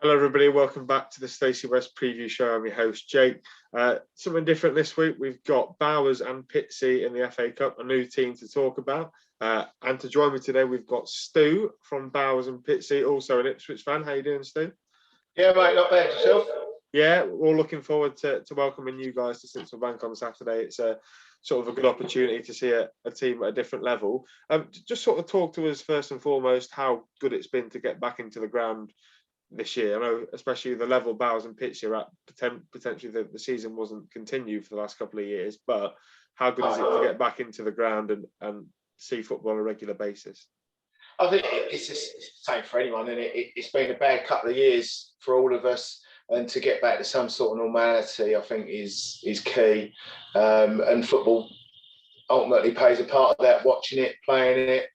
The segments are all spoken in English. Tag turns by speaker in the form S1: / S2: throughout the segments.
S1: Hello everybody, welcome back to the Stacey West preview show. I'm your host Jake. Something different this week, we've got Bowers and Pitsea in the FA Cup, a new team to talk about. And to join me today, we've got Stu from Bowers and Pitsea, also an Ipswich fan. How you doing, Stu?
S2: Yeah, mate, not bad. Yourself?
S1: Yeah, we're all looking forward to welcoming you guys to Sincil Bank on Saturday. It's a sort of a good opportunity to see a team at a different level. Just sort of talk to us first and foremost how good it's been to get back into the ground this year. I know, especially the level Bowers and Pitsea are at, potentially the season wasn't continued for the last couple of years, but how good is it to get back into the ground and see football on a regular basis?
S2: I think it's the same for anyone, and it's been a bad couple of years for all of us, and to get back to some sort of normality, I think is key. And football ultimately plays a part of that. Watching it, playing it.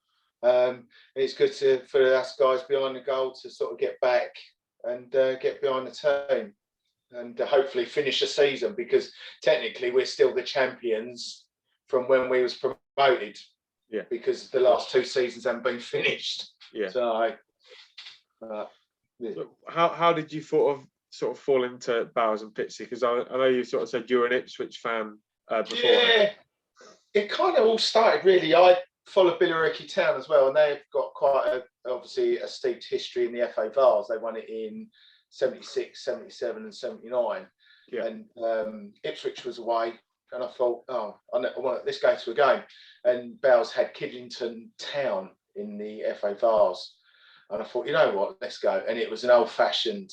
S2: It's good for us guys behind the goal to sort of get back and get behind the team and hopefully finish the season, because technically we're still the champions from when we was promoted.
S1: Yeah.
S2: Because the last two seasons haven't been finished.
S1: Yeah.
S2: So,
S1: yeah. So how did you sort of fall into Bowers and Pitsea? Because I know you sort of said you were an Ipswich fan before.
S2: Yeah. It kind of all started really. I follow Billericay Town as well, and they've got quite obviously a steeped history in the FA Vars. They won it in 76, 77 and 79.
S1: Yeah.
S2: And Ipswich was away, and I thought, let's go to a game. And Bowers had Kidlington Town in the FA Vars. And I thought, you know what, let's go. And it was an old-fashioned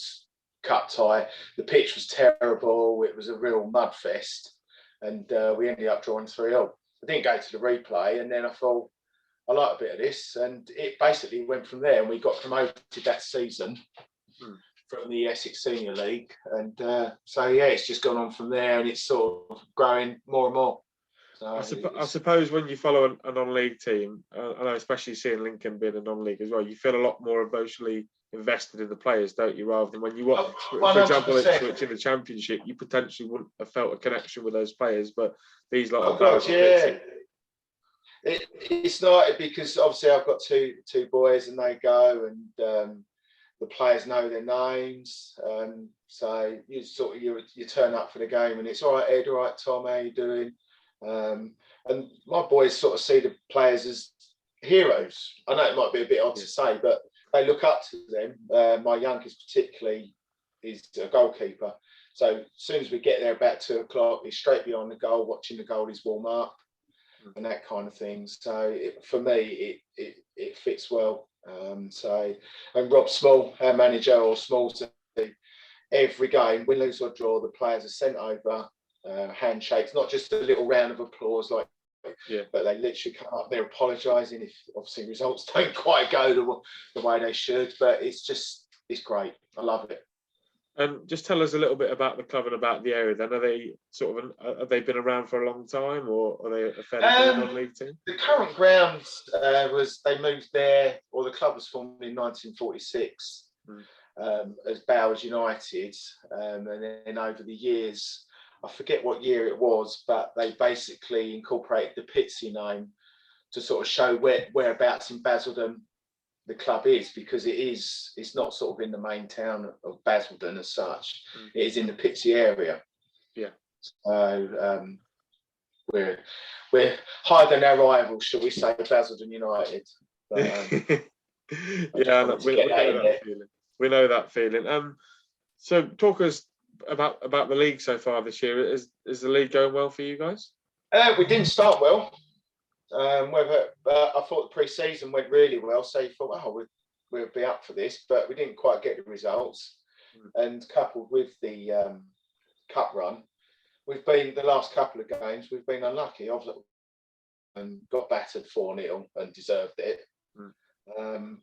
S2: cup tie. The pitch was terrible. It was a real mud fest. And we ended up drawing 3-0. I didn't go to the replay, and then I thought, I like a bit of this, and it basically went from there, and we got promoted that season from the Essex Senior League, and so yeah, it's just gone on from there, and it's sort of growing more and more. So
S1: I suppose when you follow a non-league team, I know especially seeing Lincoln being a non-league as well, you feel a lot more emotionally invested in the players, don't you? Rather than when you watch, for example, Ipswich in the Championship, you potentially wouldn't have felt a connection with those players, but these
S2: it's not, because obviously I've got two boys and they go, and the players know their names, so you sort of you turn up for the game and it's all right, Ed, all right, Tom, how you doing? And my boys sort of see the players as heroes. I know it might be a bit odd to say, but they look up to them. My youngest particularly is a goalkeeper. So as soon as we get there about 2 o'clock, he's straight behind the goal, watching the goalies warm up and that kind of thing. So for me, it fits well. And Rob Small, our manager, or Small, every game, win, lose or draw, the players are sent over handshakes, not just a little round of applause, but they literally come up there apologising if obviously results don't quite go the way they should. But it's great. I love it.
S1: And just tell us a little bit about the club and about the area. Then, are they have they been around for a long time, or are they a fairly new non-league team?
S2: The current ground they moved there, or the club was formed in 1946 as Bowers United, and then over the years, I forget what year it was, but they basically incorporated the Pitsea name to sort of show whereabouts in Basildon the club is, because it's not sort of in the main town of Basildon as such. It is in the Pitsea area.
S1: Yeah.
S2: So we're higher than our rivals, shall we say, Basildon United. But,
S1: we know that feeling. So talk us about the league so far this year. Is the league going well for you guys?
S2: We didn't start well. I thought the pre-season went really well, so you thought, we'll be up for this, but we didn't quite get the results. And coupled with the cup run, we've been, the last couple of games, we've been unlucky. I've got battered 4-0 and deserved it.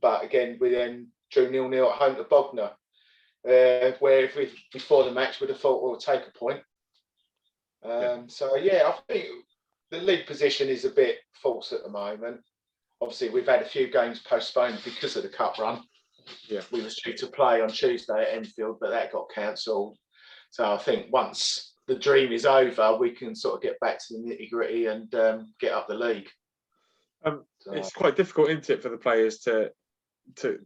S2: But again, we then drew 0-0 at home to Bognor, where if before the match we'd have thought we'll take a point. So yeah, I think the league position is a bit false at the moment. Obviously, we've had a few games postponed because of the cup run.
S1: Yeah,
S2: we were due to play on Tuesday at Enfield, but that got cancelled. So I think once the dream is over, we can sort of get back to the nitty gritty and get up the league.
S1: It's quite difficult, isn't it, for the players to to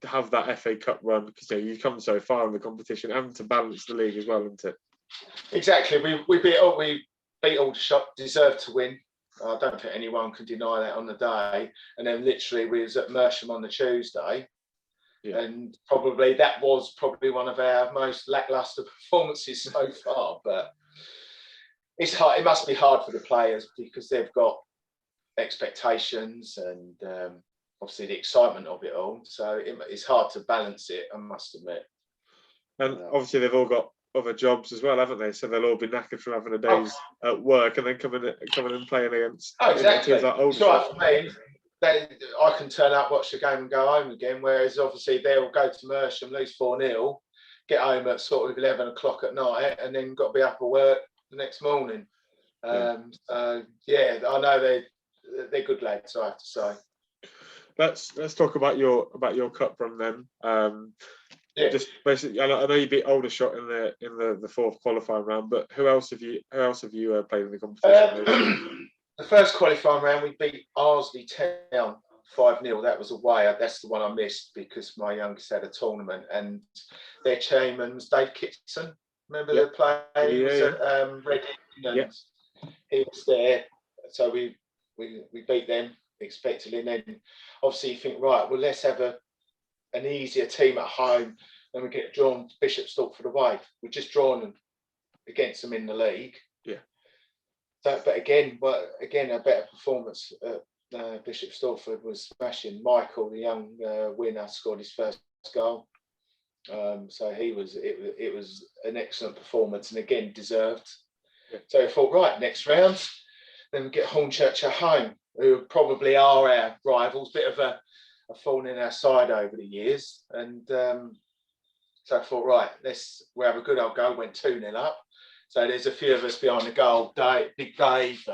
S1: have that FA Cup run, because you've come so far in the competition, and to balance the league as well, isn't it?
S2: Exactly. We beat Aldershot, deserved to win. I don't think anyone can deny that on the day. And then literally we was at Mersham on the Tuesday. Yeah. And that was probably one of our most lacklustre performances so far. But it's hard. It must be hard for the players because they've got expectations and obviously the excitement of it all. So it's hard to balance it, I must admit.
S1: And obviously they've all got other jobs as well, haven't they? So they'll all be knackered from having a day's at work and then coming and playing against.
S2: Exactly. Like it's right for me. I can turn up, watch the game, and go home again. Whereas obviously they'll go to Mersham, lose 4-0, get home at sort of 11 o'clock at night, and then got to be up at work the next morning. I know they're good lads, I have to say.
S1: Let's talk about your cup run then. Just basically, I know you beat Aldershot in the fourth qualifying round, but who else have you played in the competition?
S2: The first qualifying round, we beat Arsley Town 5-0. That was away. That's the one I missed because my youngest had a tournament, and their chairman's Dave Kitson. Remember the player? He was at Reading, and he was there. So we beat them expectedly, and then obviously you think, right, well, let's have an easier team at home, and we get drawn to Bishop Stortford away. We're just drawn against them in the league. Yeah. So, but again, a better performance at Bishop Stortford was smashing. Michael, the young winner, scored his first goal. So it was an excellent performance, and again deserved. Yeah. So I thought, right, next round, then we get Hornchurch at home, who probably are our rivals. Bit of a thorn in our side over the years, and so I thought, right, we'll have a good old go. Went 2-0 up, so there's a few of us behind the goal. Big Dave,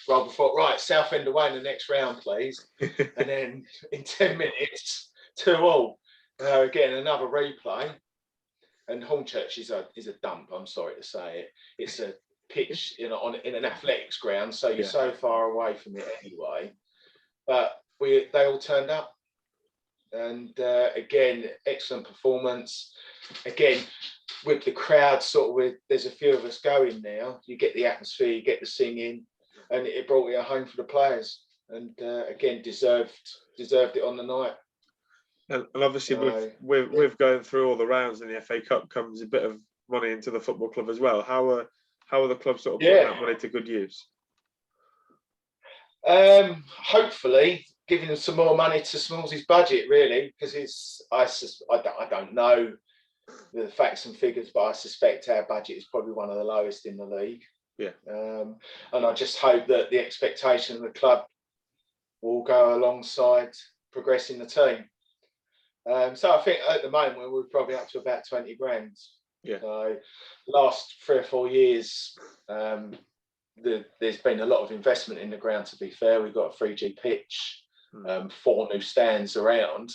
S2: Rob thought, right, Southend away in the next round, please. And then in 10 minutes, 2-2. Again, another replay, and Hornchurch is a dump. I'm sorry to say it. It's a pitch in an athletics ground, so you're so far away from it anyway. But they all turned up. And again, excellent performance. Again, with the crowd, there's a few of us going now. You get the atmosphere, you get the singing, and it brought it home for the players. And again, deserved it on the night.
S1: And obviously, with going through all the rounds in the FA Cup comes a bit of money into the football club as well. How are the clubs sort of putting that money to good use?
S2: Hopefully, giving them some more money to Smallsy's budget, really, because I don't know the facts and figures, but I suspect our budget is probably one of the lowest in the league. Yeah. And I just hope that the expectation of the club will go alongside progressing the team. So I think at the moment we're probably up to about 20 grand. Yeah. So last 3 or 4 years, there's been a lot of investment in the ground. To be fair, we've got a 3G pitch, 4 new stands around,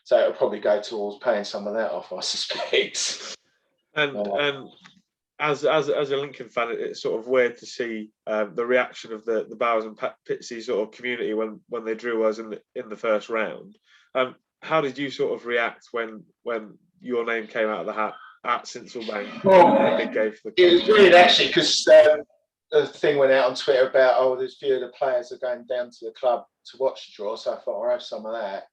S2: so it'll probably go towards paying some of that off, I suspect.
S1: And as a Lincoln fan, it's sort of weird to see the reaction of the Bowers and Pitsea sort of community when they drew us in the first round. How did you sort of react when your name came out of the hat at Sincil Bank?
S2: Well, big game for it was weird actually, because the thing went out on Twitter about there's a few of the players are going down to the club to watch the draw, so I thought I'll have some of that.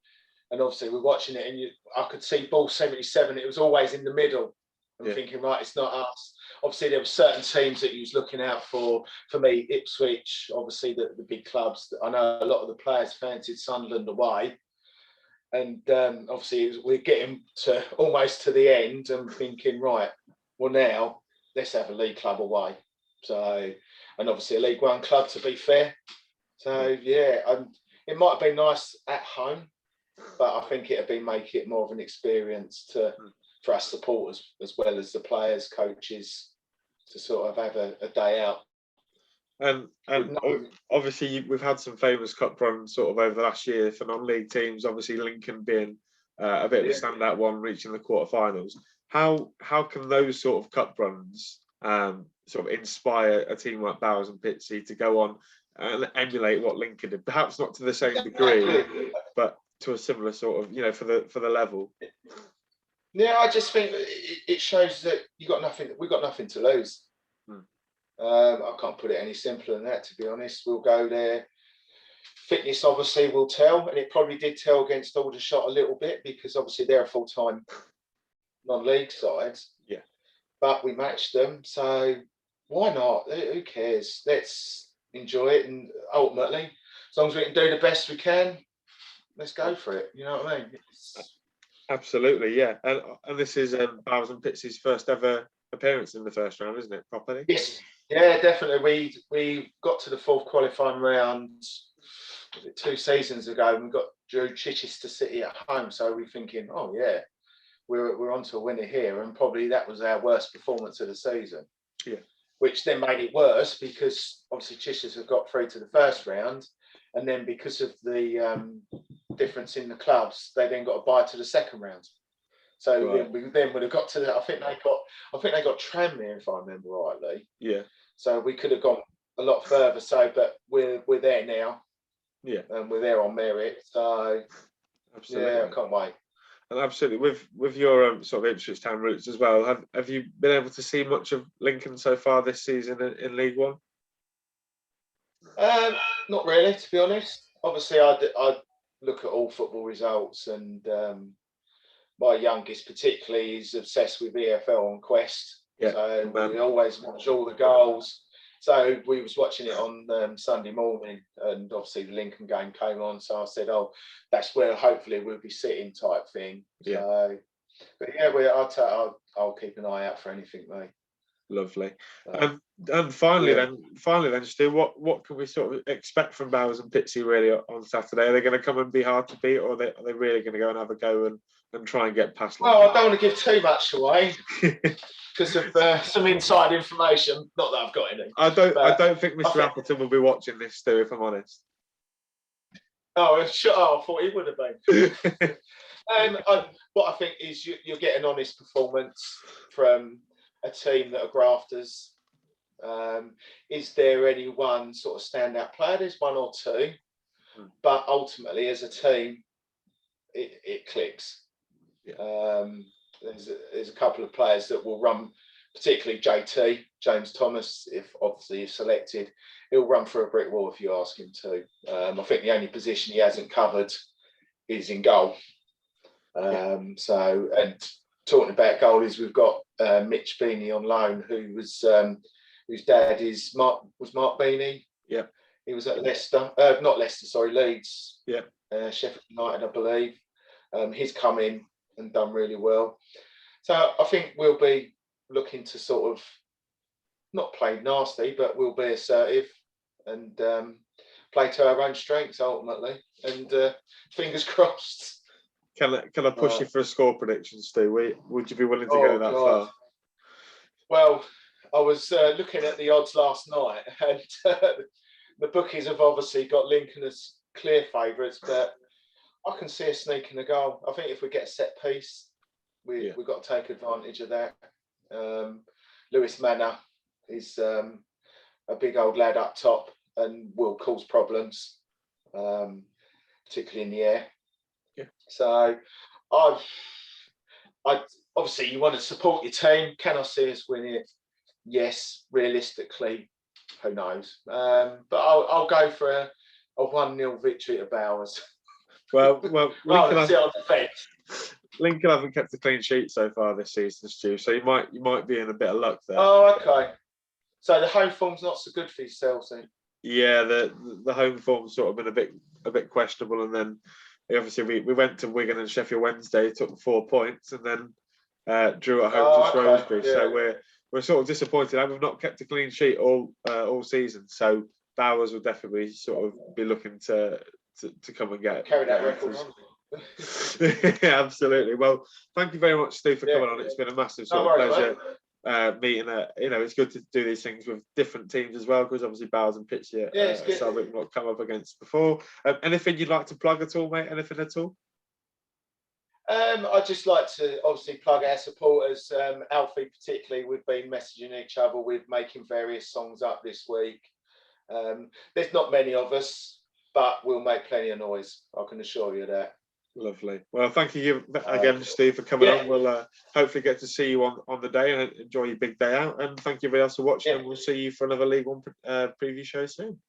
S2: And obviously we're watching it, and I could see ball 77. It was always in the middle. I'm thinking, right, it's not us. Obviously, there were certain teams that he was looking out for. For me, Ipswich, obviously the big clubs. I know a lot of the players fancied Sunderland away. And obviously, we're getting to almost to the end and thinking, right, well, now let's have a league club away. So, and obviously a League One club, to be fair. So, it might have been nice at home, but I think it'd make it more of an experience for us supporters as well as the players, coaches, to sort of have a day out.
S1: And obviously we've had some famous cup runs sort of over the last year for non-league teams. Obviously Lincoln being a bit of a standout one, reaching the quarterfinals. How can those sort of cup runs sort of inspire a team like Bowers and Pitsea to go on and emulate what Lincoln did? Perhaps not to the same degree, but to a similar sort of, for the level.
S2: Yeah, I just think it shows that we've got nothing to lose. I can't put it any simpler than that, to be honest. We'll go there. Fitness obviously will tell, and it probably did tell against Aldershot a little bit, because obviously they're a full-time non-league side.
S1: Yeah.
S2: But we matched them, so why not? Who cares? Let's enjoy it, and ultimately, as long as we can do the best we can, let's go for it. You know what I mean?
S1: Absolutely, yeah. And this is Bowers and Pitsea's first ever appearance in the first round, isn't it? Properly?
S2: Yes. Yeah, definitely. We got to the fourth qualifying round 2 seasons ago, and we drew Chichester City at home. So we're thinking, oh yeah, we're on to a winner here, and probably that was our worst performance of the season.
S1: Yeah.
S2: Which then made it worse, because obviously Chichester have got through to the first round, and then because of the difference in the clubs, they then got a bye to the second round. So
S1: right.
S2: we then would have got to the. I think they got Tranmere, if I remember rightly.
S1: Yeah.
S2: So we could have gone a lot further. So, but we're there now.
S1: Yeah.
S2: And we're there on merit. So, absolutely. Yeah, I can't wait.
S1: And absolutely, with your sort of Ipswich Town roots as well, have you been able to see much of Lincoln so far this season in League One?
S2: Not really, to be honest. Obviously, I look at all football results, and my youngest particularly is obsessed with EFL on Quest. Yeah, so we always watch all the goals. So we was watching it on Sunday morning, and obviously the Lincoln game came on. So I said, "Oh, that's where hopefully we'll be sitting," type thing. Yeah. So, but yeah, I'll keep an eye out for anything, mate.
S1: Lovely. And finally, then, Stu, what can we sort of expect from Bowers and Pitsea really on Saturday? Are they going to come and be hard to beat, or are they really going to go and have a go and try and get past?
S2: Well, I don't want to give too much away because of some inside information. Not that I've got any.
S1: I don't think Mr. Appleton will be watching this, Stu, if I'm honest.
S2: Oh, sure. Oh, I thought he would have been. What I think is you'll get an honest performance from a team that are grafters. Is there any one sort of standout player? There's one or two, but ultimately, as a team, it clicks. Yeah. There's a couple of players that will run, particularly JT, James Thomas, if obviously selected, he'll run through a brick wall if you ask him to. I think the only position he hasn't covered is in goal. So, and talking about goalies, we've got Mitch Beanie on loan, whose dad was Mark Beanie.
S1: Yeah,
S2: he was at Leicester, not Leicester, sorry, Leeds.
S1: Yeah,
S2: Sheffield United, I believe. He's come in and done really well. So I think we'll be looking to sort of not play nasty, but we'll be assertive and play to our own strengths ultimately. And fingers crossed.
S1: Can I push you for a score prediction, Stu? Would you be willing to go that far?
S2: Well, I was looking at the odds last night, and the bookies have obviously got Lincoln as clear favourites, but I can see us sneaking a goal. I think if we get a set piece, we've got to take advantage of that. Lewis Manor is a big old lad up top and will cause problems, particularly in the air. Yeah. So I obviously you want to support your team. Can I see us win it? Yes. Realistically, who knows? But I'll go for a 1-0 victory at Bowers.
S1: Well, Lincoln haven't kept a clean sheet so far this season, Stu. So you might be in a bit of luck there.
S2: Oh, okay. So the home form's not so good for yourselves, then?
S1: Yeah, the home form's sort of been a bit questionable, and then obviously we went to Wigan and Sheffield Wednesday, took 4 points, and then drew at home to Shrewsbury. Yeah. So we're sort of disappointed. We've not kept a clean sheet all season. So Bowers will definitely sort of be looking to come and carry that record on. Yeah, absolutely. Well, thank you very much, Steve, for coming on. It's been a massive sort of pleasure meeting. It's good to do these things with different teams as well, because obviously Bowers and Pitsea so we've not come up against before. Anything you'd like to plug at all, mate? Anything at all?
S2: I'd just like to obviously plug our supporters. Alfie particularly, we've been messaging each other. We're making various songs up this week. There's not many of us, but we'll make plenty of noise. I can assure you that.
S1: Lovely. Well, thank you again, Steve, for coming on. We'll hopefully get to see you on the day and enjoy your big day out. And thank you everybody else for watching. And we'll see you for another League One preview show soon.